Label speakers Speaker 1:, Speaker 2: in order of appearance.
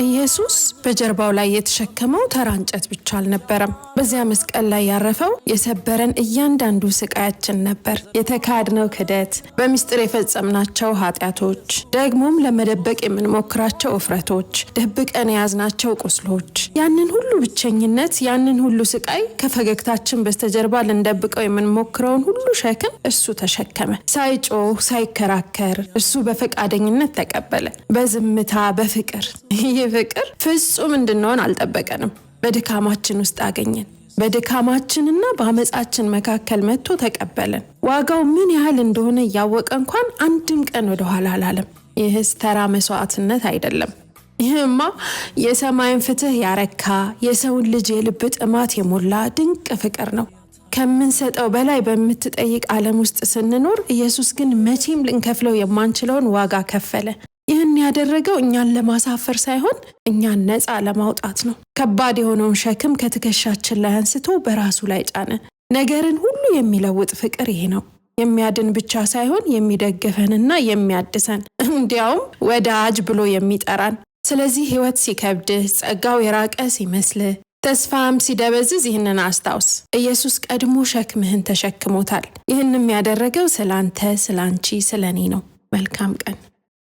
Speaker 1: ኢየሱስ በጀርባው ላይ የተሸከመው ተራ እንጨት ብቻ አልነበረም። በዚያ መስቀል ላይ ያረፈው የሰበረን እያንዳንዱ ስቃያችን ነበር። የተካድነው ክደት፣ በሚስጥር የፈጸምናቸው ኃጢአቶች፣ ደግሞም ለመደበቅ የምንሞክራቸው እፍረቶች፣ ደብቀን የያዝናቸው ቁስሎች፣ ያንን ሁሉ ብቸኝነት፣ ያንን ሁሉ ስቃይ፣ ከፈገግታችን በስተጀርባ ልንደብቀው የምንሞክረውን ሁሉ ሸክም እርሱ ተሸከመ። ሳይጮህ ሳይከራከር እርሱ በፈቃደኝነት ተቀበለ። በዝምታ በፍቅር ፍቅር ፍጹም እንድንሆን አልጠበቀንም። በድካማችን ውስጥ አገኘን። በድካማችንና በአመጻችን መካከል መጥቶ ተቀበለን። ዋጋው ምን ያህል እንደሆነ እያወቀ እንኳን አንድም ቀን ወደ ኋላ አላለም። ይህስ ተራ መስዋዕትነት አይደለም። ይህማ የሰማይን ፍትህ ያረካ፣ የሰውን ልጅ የልብ ጥማት የሞላ ድንቅ ፍቅር ነው። ከምንሰጠው በላይ በምትጠይቅ ዓለም ውስጥ ስንኖር ኢየሱስ ግን መቼም ልንከፍለው የማንችለውን ዋጋ ከፈለ። ይህን ያደረገው እኛን ለማሳፈር ሳይሆን እኛን ነፃ ለማውጣት ነው። ከባድ የሆነውን ሸክም ከትከሻችን ላይ አንስቶ በራሱ ላይ ጫነ። ነገርን ሁሉ የሚለውጥ ፍቅር ይሄ ነው። የሚያድን ብቻ ሳይሆን የሚደግፈንና የሚያድሰን፣ እንዲያውም ወዳጅ ብሎ የሚጠራን። ስለዚህ ሕይወት ሲከብድህ፣ ጸጋው የራቀ ሲመስልህ፣ ተስፋም ሲደበዝዝ ይህንን አስታውስ። ኢየሱስ ቀድሞ ሸክምህን ተሸክሞታል። ይህንም ያደረገው ስላንተ፣ ስላንቺ፣ ስለኔ ነው። መልካም ቀን።